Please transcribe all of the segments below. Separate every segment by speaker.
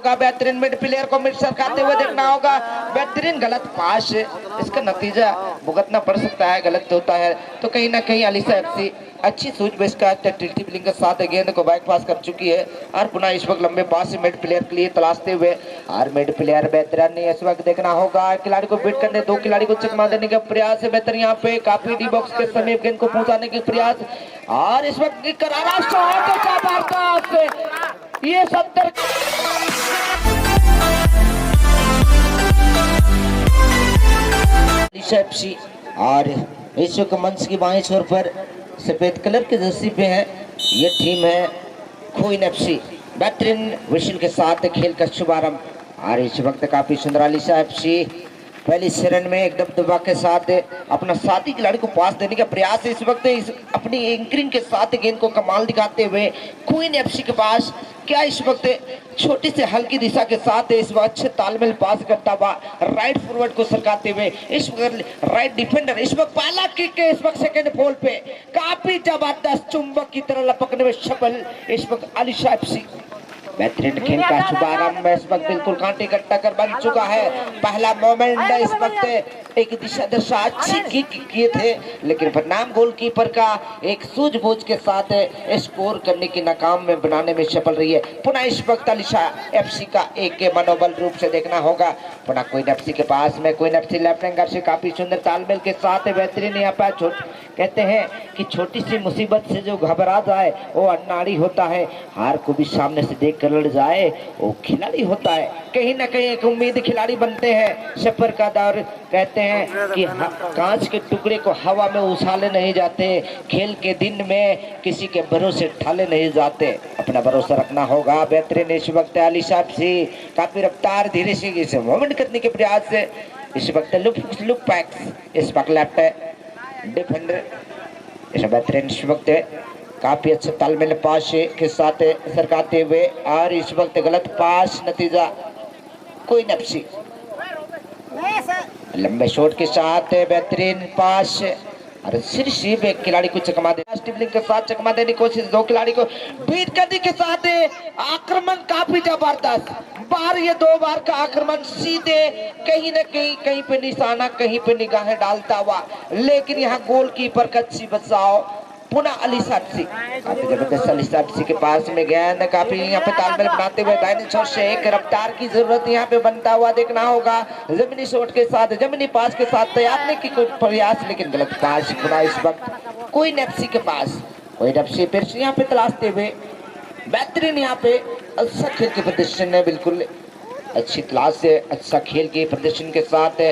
Speaker 1: बेहतरीन mid player को mid सरकाते हुए देखना होगा। बेहतरीन गलत पास, इसका नतीजा भुगतना पड़ सकता है, गलत होता है तो कहीं ना कहीं अलीसा एफसी अच्छी सूझबूझ का टिल्टी के साथ गेंद को बैक पास कर चुकी है और पुनः इस वक्त लंबे पास से मिड प्लेयर के लिए तलाशते हुए और मिड प्लेयर बेहतरीन नहीं इस वक्त देखना होगा। खिलाड़ी को बीट करने, दो खिलाड़ी को चकमा देने का प्रयास है। बेहतर यहाँ पे काफी डी बॉक्स के समीप गेंद को पहुंचाने के प्रयास और इस वक्त करारा शॉट, ये 70 एफसी और इस वक्त मंच की बाईं छोर पर सफेद कलर के जर्सी पे है, ये टीम है क्वीन एफसी। बेहतरीन विशल के साथ खेल का शुभारंभ और इस वक्त काफी सुंदर अलीसा एफसी पहली शरण में एक दबदबा के साथ अपना साथी खिलाड़ी को पास देने का प्रयास है। इस वक्त अपनी एंकरिंग के साथ गेंद को कमाल दिखाते हुए क्वीन एफसी के पास क्या इस वक्त छोटी से हल्की दिशा के साथ इस वक्त अच्छे तालमेल पास करता हुआ राइट फॉरवर्ड को सरकाते हुए इस वक्त राइट डिफेंडर इस वक्त पहला किक के इस वक्त सेकंड बॉल पे काफी जबरदस्त चुंबक की तरह लपकने में सफल इस वक्त अलीसा एफसी। बेहतरीन खेल का शुभारंभ इस वक्त बिल्कुल कांटे का टक्कर बन चुका है। पहला मोमेंट इस वक्त एक दिशा दशा अच्छी किक किए थे लेकिन परिणाम गोलकीपर का एक सूझबूझ के साथ स्कोर करने की नाकाम में बनाने में सफल रही है। पुनः इस वक्त अलीसा एफसी का एक मनोबल रूप से देखना होगा। पुनः क्वीन एफसी के पास में क्वीन एफसी लेफ्ट हैंडर से काफी सुंदर तालमेल के साथ बेहतरीन यहाँ पर कहते हैं कि छोटी सी मुसीबत से जो घबरा जाए वो अनाड़ी होता है, हार को भी सामने से देख कर लड़ जाए वो खिलाड़ी होता है। कहीं ना कहीं एक उम्मीद खिलाड़ी बनते हैं। सफर का दौर कहते हैं कि कांच के टुकड़े को हवा में उछाले नहीं जाते, खेल के दिन में किसी के भरोसे ठाले नहीं जाते, अपना भरोसा रखना होगा। बेहतरीन इस वक्त अलीसा एफसी काफी रफ्तार धीरे से इसे मोमेंट करने के प्रयास से इस वक्त लुक पैक्स इस वक्त लेफ्ट डिफेंडर इस बेहतरीन इस वक्त काफी अच्छा तालमेल पास के साथ सरकाते हुए और इस वक्त गलत पास, नतीजा क्वीन एफसी। लंबे शॉट के साथ बेहतरीन पास और सिर्फ एक खिलाड़ी को चकमा दे के साथ चकमा देने की कोशिश, दो खिलाड़ी को बीट करने के साथ आक्रमण काफी जबरदस्त बार, ये दो बार का आक्रमण सीधे कहीं न कहीं पे निशाना, कहीं पे निगाहें डालता हुआ लेकिन यहाँ गोलकीपर का अच्छी बचाव। पुनः अलीसा एफसी काफी जबरदस्त अलीसा एफसी के पास में गेंद काफी यहाँ पे तालमेल बनाते हुए दाहिने छोर से एक रफ्तार की जरूरत यहाँ पे बनता हुआ देखना होगा। जमीनी शॉट के साथ जमीनी पास के साथ तैयारने की कोई प्रयास लेकिन गलत पास। पुनः इस वक्त क्वीन एफसी के पास क्वीन एफसी फिर से यहाँ पे तलाशते हुए बेहतरीन यहाँ पे अच्छा खेल के प्रदर्शन है, बिल्कुल अच्छी तलाश से अच्छा खेल के प्रदर्शन के साथ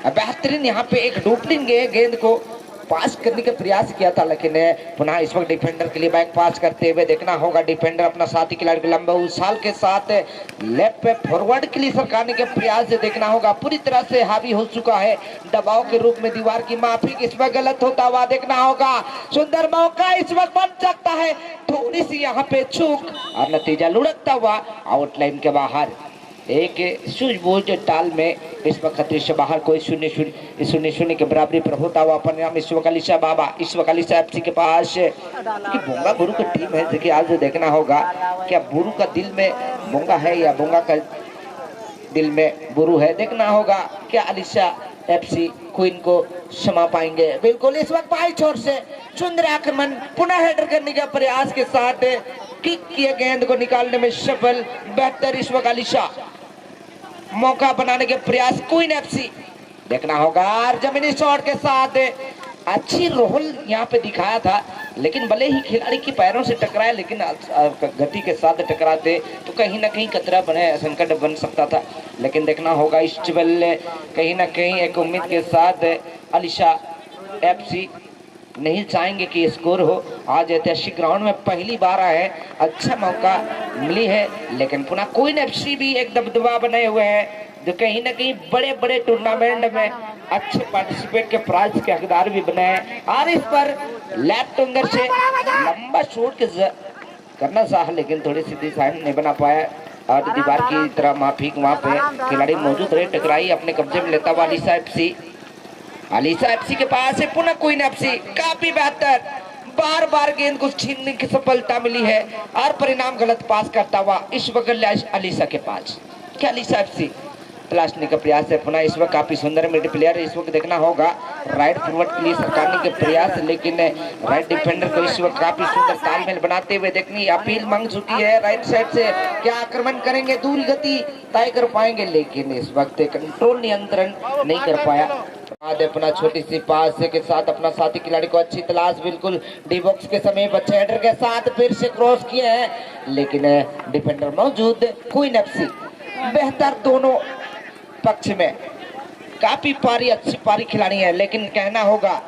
Speaker 1: बेहतरीन यहाँ पे एक डूपलिंग गेंद को पास करने का प्रयास किया था लेकिन पुनः इस वक्त डिफेंडर के लिए बैक पास करते हुए देखना होगा। डिफेंडर अपना साथी खिलाड़ी को लंबे उछाल के साथ लेफ्ट पे फॉरवर्ड के लिए सरकाने के प्रयास से देखना होगा। पूरी तरह से हावी हो चुका है दबाव के रूप में दीवार की माफी, इस वक्त गलत होता हुआ देखना होगा। सुंदर मौका इस वक्त बन सकता है, थोड़ी सी यहाँ पे चूक और नतीजा लुढ़कता हुआ आउटलाइन के बाहर। एक सूझबूझ टाल में इस वक्त खतरे से बाहर कोई शून्य के बराबरी पर होता हुआ परिणाम इस वक्त अलीसा बाबा इस वक्त अलीसा एफसी के पास कि बोंगा बुरू की टीम है। देखिए आज देखना होगा क्या बुरू का दिल में बोंगा है या बोंगा का दिल में बुरू है, देखना होगा क्या अलीसा एफसी क्वीन को क्षमा पाएंगे। बिल्कुल इस वक्त बाई छोर से सुंदर आक्रमण, पुनः हेडर करने का प्रयास के साथ किक किए गेंद को निकालने में सफल। बेहतर इस वक्त अलीसा मौका बनाने के प्रयास क्वीन एफसी देखना होगा और जमीनी शॉट के साथ अच्छी रोल यहाँ पे दिखाया था लेकिन भले ही खिलाड़ी के पैरों से टकराए लेकिन गति के साथ टकराते तो कहीं ना कहीं खतरा बने, संकट बन सकता था। लेकिन देखना होगा इस बल्ले कहीं ना कहीं एक उम्मीद के साथ अलीसा एफसी नहीं चाहेंगे कि स्कोर हो। आज ऐतिहासिक ग्राउंड में पहली बार आए, अच्छा मौका मिली है लेकिन पुनः क्वीन एफसी भी एक दबदबा बने हुए हैं जो कहीं ना कहीं बड़े बड़े टूर्नामेंट में अच्छे पार्टिसिपेट के प्राइज के हकदार भी बने हैं। और इस पर लेफ्ट विंगर से लंबा शॉट करना चाहा लेकिन थोड़ी सी दिशा नहीं बना पाया और दीवार की तरह माफी वहां पे खिलाड़ी मौजूद रहे, टकराई अपने कब्जे में लेता हुआ अलीसा एफसी के पास है। पुनः क्वीन एफसी काफी बेहतर बार बार गेंद को छीनने की सफलता मिली है और परिणाम गलत पास करता हुआ इस वक्त अलीसा के पास। क्या अलीसा एफसी तलाशने का प्रयास है पुनः। इस वक्त काफी सुंदर मिड प्लेयर इस वक्त देखना होगा राइट फॉरवर्ड के लिए सरकारने के प्रयास, लेकिन राइट डिफेंडर को इस वक्त काफी सुंदर तालमेल बनाते हुए देखनी अपील मांग चुकी है राइट साइड से। क्या आक्रमण करेंगे, दूरी गति तय कर पाएंगे, लेकिन इस वक्त कंट्रोल नियंत्रण नहीं कर पाया। अपना छोटी सी पास के साथ अपना साथी खिलाड़ी को अच्छी तलाश, बिल्कुल डी बॉक्स के समय बच्चे हेडर के साथ फिर से क्रॉस किए हैं, लेकिन डिफेंडर मौजूद। क्वीन एफसी बेहतर दोनों पक्ष में काफी पारी अच्छी पारी खिलाड़ी है, लेकिन कहना होगा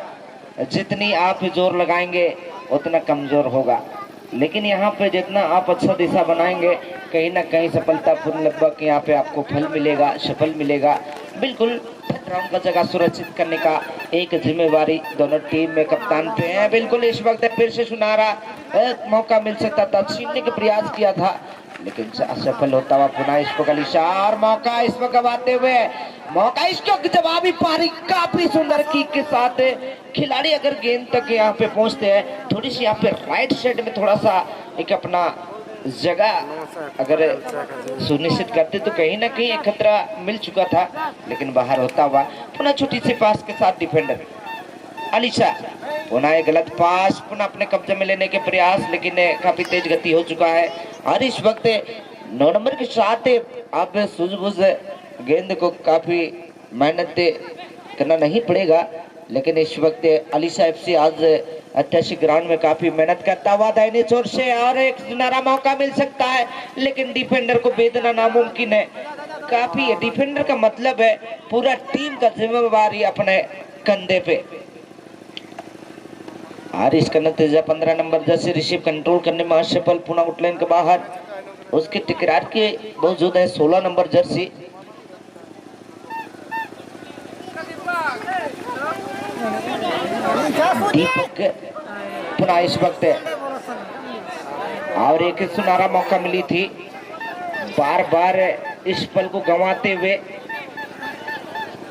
Speaker 1: जितनी आप जोर लगाएंगे उतना कमजोर होगा, लेकिन यहाँ पे जितना आप अच्छा दिशा बनाएंगे कहीं ना कहीं सफलतापूर्ण लगभग यहाँ पे आपको फल मिलेगा, सफल मिलेगा। बिल्कुल राउंड का जगह सुरक्षित करने का एक जिम्मेवारी दोनों टीम में कप्तान पे है। बिल्कुल इस वक्त फिर से सुनहरा मौका मिल सकता था, छीनने का प्रयास किया था लेकिन असफल होता हुआ पुनः इस वक्त अलीशार मौका इस वक्त गवाते हुए मौका इसको जवाबी पारी काफी सुंदर किक के साथ खिलाड़ी अगर गेंद तक यहाँ पे पहुंचते हैं, थोड़ी सी यहाँ पे राइट साइड में थोड़ा सा एक अपना जगह अगर सुनिश्चित करते तो कहीं ना कहीं एक खतरा मिल चुका था, लेकिन बाहर होता हुआ पुनः छोटी सी पास के साथ डिफेंडर अलीशा पुनः एक गलत पास पुनः अपने कब्जे में लेने के प्रयास, लेकिन काफी तेज गति हो चुका है और इस वक्त 9 नंबर के साथ आप सूझबूझ गेंद को काफी मेहनत करना नहीं पड़ेगा, लेकिन इस वक्त अलीशा एफसी आज ऐतिहासिक ग्राउंड में काफी मेहनत करता हुआ दाहिने छोर से और एक सुनहरा मौका मिल सकता है, लेकिन डिफेंडर को भेदना नामुमकिन है। काफी डिफेंडर का मतलब है पूरा टीम का जिम्मेवारी अपने कंधे पे और इसका नतीजा 15 नंबर जैसे रिसीव कंट्रोल करने में असफल पुनः आउटलाइन के बाहर। उसके टकरार के मौजूद है 16 नंबर जर्सी दीपक पुनः इस वक्त और एक सुनहरा मौका मिली थी, बार बार इस पल को गंवाते हुए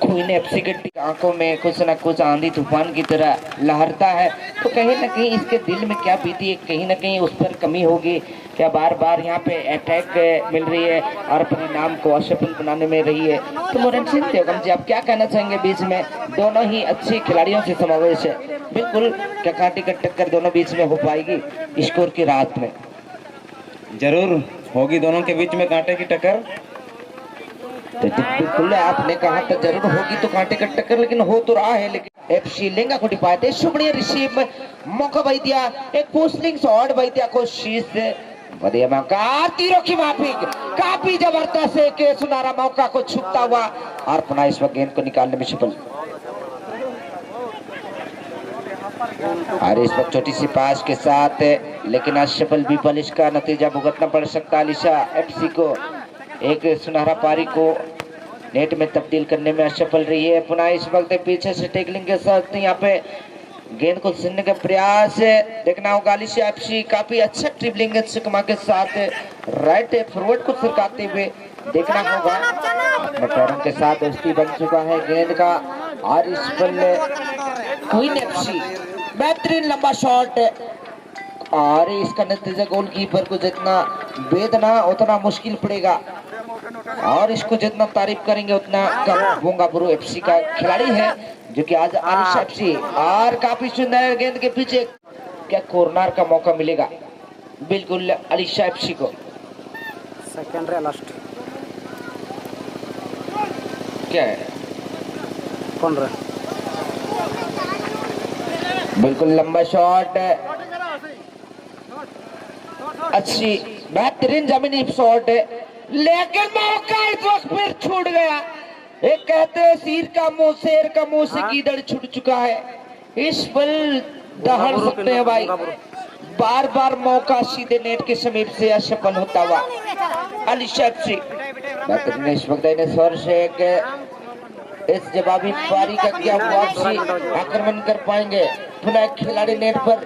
Speaker 1: क्वीन एफसी के आंखों में कुछ न कुछ आंधी तूफान की तरह लहरता है, तो कहीं ना कहीं इसके दिल में क्या बीती है, कहीं ना कहीं उस पर कमी होगी क्या बार बार यहाँ पे अटैक मिल रही है और परिणाम को असफल बनाने में रही है। तो मोहन सिंह तेगम जी आप क्या कहना चाहेंगे? बीच में दोनों ही अच्छे खिलाड़ियों से समावेश है, बिल्कुल क्या कांटे की टक्कर दोनों बीच में हो पाएगी स्कोर की रात में?
Speaker 2: जरूर होगी दोनों के बीच में कांटे की टक्कर।
Speaker 1: तो बिल्कुल आपने कहा था जरूर होगी तो कांटे का टक्कर, लेकिन हो तो रहा है। लेकिन एफसी लेंगा को पाए थे शुभनीय रिसीव मौका भाई दिया, एक पोस्टलिंग शॉट भाई दिया कोशिश बढ़िया मौका, तीरों की माफी काफी जबरदस्त एक सुनहरा मौका को छुपता हुआ और पुनः इस वक्त गेंद को निकालने में सफल। और इस वक्त छोटी सी पास के साथ लेकिन असफल विफल, इसका नतीजा भुगतना पड़ सकता है अलीशा एफसी को। एक सुनहरा पारी को नेट में तब्दील करने में असफल रही है। पुनः इस वक्त पीछे से टेकलिंग के साथ यहाँ पे गेंद को छीनने का प्रयास देखना होगा। अलीशा एफसी काफी अच्छा ट्रिपलिंग चकमा के साथ राइट फॉरवर्ड को सरकाते हुए देखना होगा। अपने पैरों के साथ दोस्ती बन चुका है गेंद का और इस पर क्वीन एफसी बेहतरीन लंबा शॉट और इसका नतीजा गोलकीपर को जितना बेदना उतना मुश्किल पड़ेगा और इसको जितना तारीफ करेंगे उतना कम। बोंगाबुरु एफसी का खिलाड़ी है जो कि आज अलीशा एफसी और काफी सुंदर गेंद के पीछे क्या कॉर्नर का मौका मिलेगा बिल्कुल अलीशा एफसी को।
Speaker 3: सेकेंडरी लास्ट
Speaker 1: क्या है
Speaker 3: कौन रहा
Speaker 1: बिल्कुल लंबा शॉट अच्छी बेहतरीन जमीनी शॉट लेकिन मौका इस वक्त फिर छूट गया। एक कहते हैं सिर का मुंह शेर का मुंह से गीदड़ छूट चुका है, इस पल दहाड़ सकते हैं भाई। बार बार मौका सीधे नेट के समीप से असफल होता हुआ अलीशा एफसी बेहतरीन इस वक्त से एक इस जवाबी पारी का क्या वापसी आक्रमण कर पाएंगे। पुनः खिलाड़ी नेट पर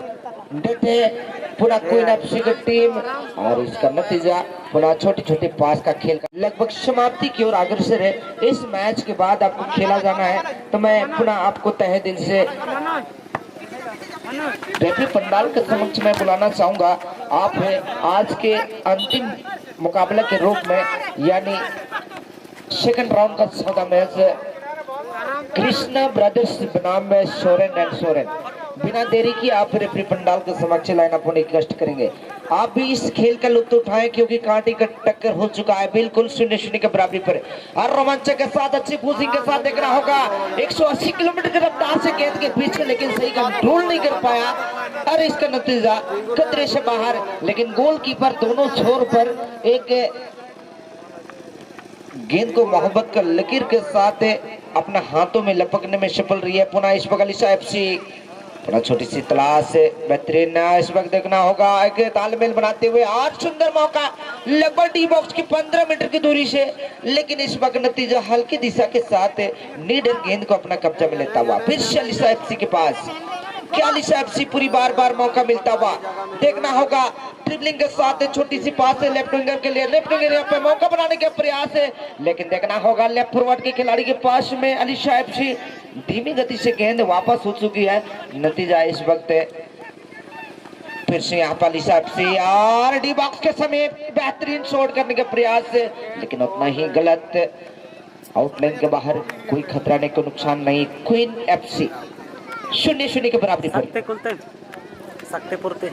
Speaker 1: डटे पुनः क्वीन एफसी की टीम और इसका नतीजा पुनः छोटे छोटे पास का खेल का लगभग समाप्ति की ओर अग्रसर है। इस मैच के बाद आपको खेला जाना है तो मैं पुनः आपको तहे दिल से रेफरी पंडाल के समक्ष मैं बुलाना चाहूंगा, आप हैं आज के अंतिम मुकाबले के रूप में, यानी सेकंड राउंड का चौथा मैच कृष्णा ब्रदर्स बनाम में सोरेन एंड सोरेन। बिना देरी की आप रेफरी पंडाल के समक्ष लाइनअप होने की कष्ट करेंगे। आप भी इस खेल का लुत्फ उठाएं क्योंकि कांटे का टक्कर हो चुका है, बिल्कुल 0-0 के बराबरी पर। और रोमांचक के साथ अच्छी पूजिंग के साथ देखना होगा 180 किलोमीटर की रफ्तार से गेंद के पीछे, लेकिन सही कंट्रोल नहीं कर पाया और इसका नतीजा खतरे से बाहर। लेकिन गोलकीपर दोनों छोर पर एक गेंद को मोहब्बत का लकीर के साथ अपना हाथों में लपकने में सफल रही है। पुनः इस वक्त अलीसा एफसी पुनः छोटी सी तलाश बेहतरीन इस वक्त देखना होगा एक तालमेल बनाते हुए। आज सुंदर मौका लगभग डी बॉक्स की 15 मीटर की दूरी से, लेकिन इस वक्त नतीजा हल्की दिशा के साथ नीडर गेंद को अपना कब्जा में लेता हुआ फिर से अलीसा एफसी के पास। क्या अलीसा एफसी पूरी बार बार मौका मिलता हुआ देखना होगा। ट्रिबलिंग के साथ छोटी सी पास है लेफ्ट विंगर के लिए, लेफ्ट विंगर यहाँ पे मौका बनाने का प्रयास है, लेकिन देखना होगा लेफ्ट फॉरवर्ड के खिलाड़ी के पास में अलीसा एफसी धीमी गति से गेंद वापस हो चुकी है। नतीजा इस वक्त फिर से यहाँ पर अलीसा एफसी और डी बॉक्स के समीप बेहतरीन शॉट करने का प्रयास है, लेकिन उतना ही गलत। आउटलाइन के बाहर, कोई खतरा नहीं, कोई नुकसान नहीं। क्वीन एफसी 0-0 के बराबरी पर।
Speaker 3: सकते कुलते सकते पुरते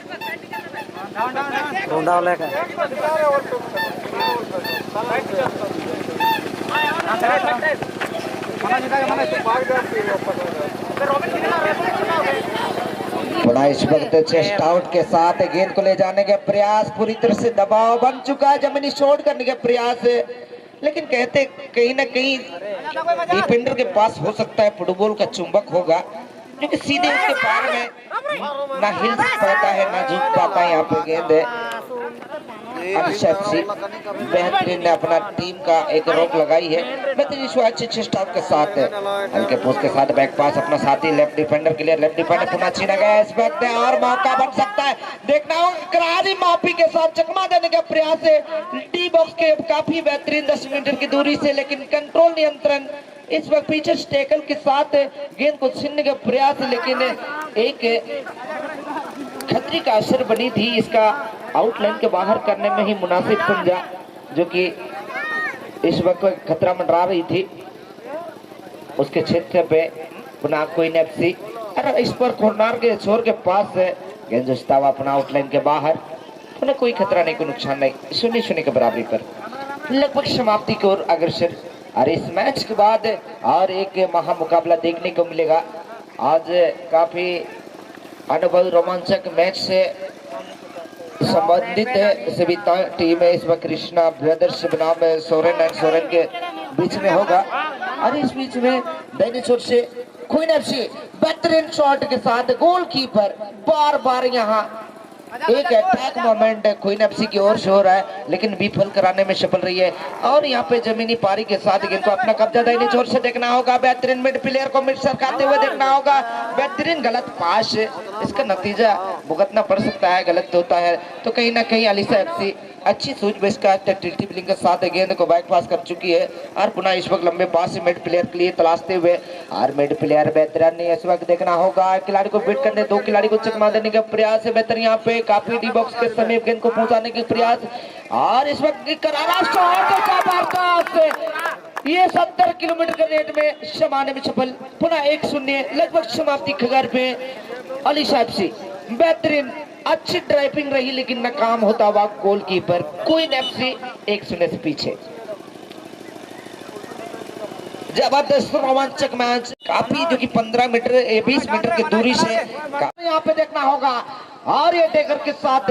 Speaker 3: रोंदावले का
Speaker 1: पुनः इस वक्त चेस्ट आउट के साथ गेंद को ले जाने का प्रयास, पूरी तरह से दबाव बन चुका है, जमीनी शॉट करने का प्रयास है, लेकिन कहते कहीं ना कहीं डिफेंडर के पास हो सकता है फुटबॉल का चुंबक होगा, क्योंकि सीधे उसके पैर में ना हिल पाता है ना झुक पाता है। यहाँ पे गेंद है अलीसा एफसी बेहतरीन ने अपना टीम का एक रोक लगाई है, बेहतरीन अच्छे चेस्ट आउट के साथ हल्के पोस्ट के साथ बैक पास अपना साथी लेफ्ट डिफेंडर के लिए, लेफ्ट डिफेंडर पुनः छीना गया इस वक्त और मौका बन सकता है। देखना होगा करारी माफी के साथ चकमा देने का प्रयास है डी बॉक्स के काफी बेहतरीन 10 मीटर की दूरी से, लेकिन कंट्रोल नियंत्रण इस वक्त पीछे टैकल के साथ गेंद को छीनने का प्रयास, लेकिन एक खतरे का असर बनी थी इसका आउटलाइन के बाहर करने में ही मुनासिब समझा, जो कि इस वक्त खतरा मंडरा रही थी उसके क्षेत्र पे। पुनः क्वीन एफसी इस पर कॉर्नर के छोर के पास गेंद जस्ता हुआ अपना आउटलाइन के बाहर। पुनः कोई खतरा नहीं, कोई नुकसान नहीं, 0-0 के बराबरी पर लगभग समाप्ति की ओर अग्रसर। और इस मैच के बाद और एक महा मुकाबला देखने को मिलेगा। आज काफी अनुभवी रोमांचक मैच से संबंधित सभी टीम इस वक्त कृष्णा ब्रदर्स बनाम सोरेन एंड सोरेन के बीच में होगा। और इस बीच में डायनासोर से क्वीन एफसी बेहतरीन शॉट के साथ गोलकीपर बार बार यहाँ एक अटैक मोमेंट क्वीन एफसी की ओर से हो रहा है, लेकिन विफल कराने में सफल रही है। और यहाँ पे जमीनी पारी के साथ गेंद को अपना कब्जा दाहिनी छोर से देखना होगा, बेहतरीन मिड प्लेयर को मिड सरकाते हुए देखना होगा, बेहतरीन गलत पास, इसका नतीजा भुगतना पड़ सकता है, गलत होता है तो कहीं ना कहीं अलीसा एफसी अच्छी सूझबूझ का टिप्लिंग के साथ गेंद को बैक पास कर चुकी है। और पुनः इस वक्त लंबे पास से मिड प्लेयर के लिए तलाशते हुए और मिड प्लेयर बेहतरीन नहीं, इस वक्त देखना होगा खिलाड़ी को बीट करने, दो खिलाड़ी को चकमा देने का प्रयास है बेहतर यहाँ पे काफी डी बॉक्स के समीप गेंद को पहुंचाने के प्रयास। और इस वक्त करारा शॉट ये 70 किलोमीटर के रेट में समाने में सफल। पुनः 1-0 लगभग समाप्ति खबर पे अलीसा एफसी बेहतरीन अच्छी ड्राइविंग रही, लेकिन नाकाम होता हुआ गोलकीपर क्वीन एफसी 1-0 से पीछे। जबरदस्त रोमांचक मैच काफी, जो कि 15 मीटर 20 मीटर की दूरी से यहाँ पे देखना होगा। और ये टेकर के साथ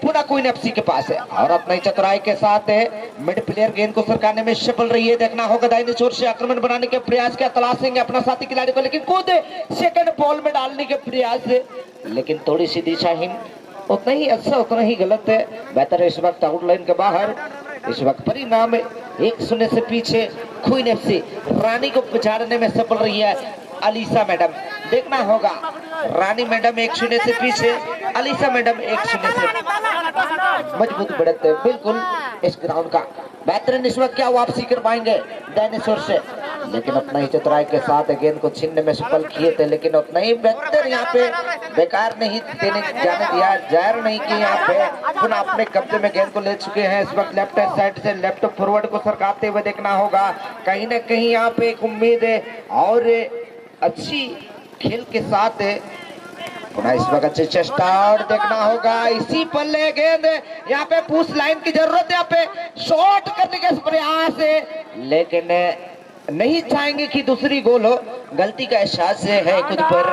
Speaker 1: पुनः क्वीन एफसी के पास है और अपनी चतुराई के साथ मिड प्लेयर गेंद को सरकाने में सफल रही है। देखना होगा दाहिने छोर से आक्रमण बनाने के प्रयास क्या तलाशेंगे अपना साथी खिलाड़ी को, लेकिन खुद सेकंड बॉल में डालने के प्रयास, लेकिन थोड़ी सी दिशाहीन, उतना ही अच्छा उतना ही गलत है। बेहतर है इस वक्त आउटलाइन के बाहर। इस वक्त परिणाम 1-0 से पीछे क्वीन एफसी रानी को पछाड़ने में सफल रही है अलीसा मैडम। देखना होगा रानी मैडम 1-0 से पीछे, अलीसा मैडम 1-0 से मजबूत बढ़त बिल्कुल इस ग्राउंड का। बेहतरीन इस वक्त क्या वापसी कर पाएंगे डायनासोर से, लेकिन अपना ही चतुराई के साथ गेंद को छीनने में सफल किए थे, लेकिन उतना ही बेहतर यहाँ पे बेकार नहीं देने जाने दिया, जाहिर नहीं कि यहाँ पे पुनः अपने कब्जे में गेंद को ले चुके हैं। इस वक्त लेफ्ट साइड से लेफ्ट फॉरवर्ड को सरकाते हुए देखना होगा, कहीं ना कहीं यहाँ पे एक उम्मीद है और अच्छी खेल के साथ पुनः इस वक्त अच्छे चेस्ट आउट देखना होगा। इसी पल्ले गेंद, यहाँ पे पुश लाइन की जरूरत है, यहाँ पे शॉट करने का प्रयास है लेकिन नहीं चाहेंगे कि दूसरी गोल हो। गलती का एहसास है खुद पर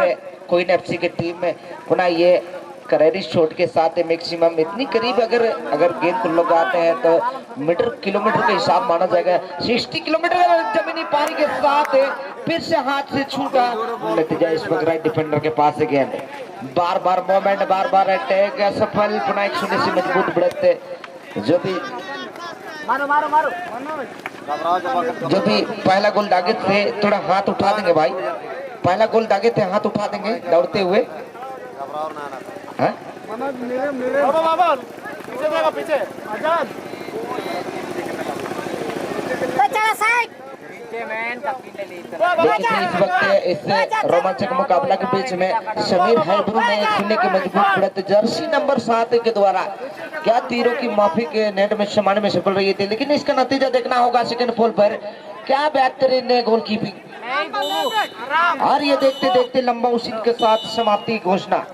Speaker 1: कोई एफसी की टीम में। पुनः ये करेरी शॉट के साथ मैक्सिमम इतनी करीब अगर गेंद को लगाते हैं तो मीटर किलोमीटर का हिसाब माना जाएगा। 60 किलोमीटर जमीनी पारी के साथ फिर से हाथ से छूटा, नतीजा इस वक्त राइट डिफेंडर के पास है गेंद। बार बार मोमेंट, बार बार अटैक असफल। पुनः एक शून्य से मजबूत बढ़ते जो भी पहला गोल दागे थे थोड़ा हाथ उठा देंगे भाई, पहला गोल दागे थे हाथ उठा देंगे दौड़ते हुए। हाँ? देखिए इस वक्त इस रोमांचक मुकाबला के बीच में समीर हैदरू ने शून्य की मजबूत बढ़त जर्सी नंबर 7 के द्वारा क्या तीरों की माफी के नेट में समाने में सफल रही थी, लेकिन इसका नतीजा देखना होगा सेकंड पोल पर। क्या बेहतरीन गोलकीपिंग, और ये देखते देखते लंबा उसी के साथ समाप्ति घोषणा।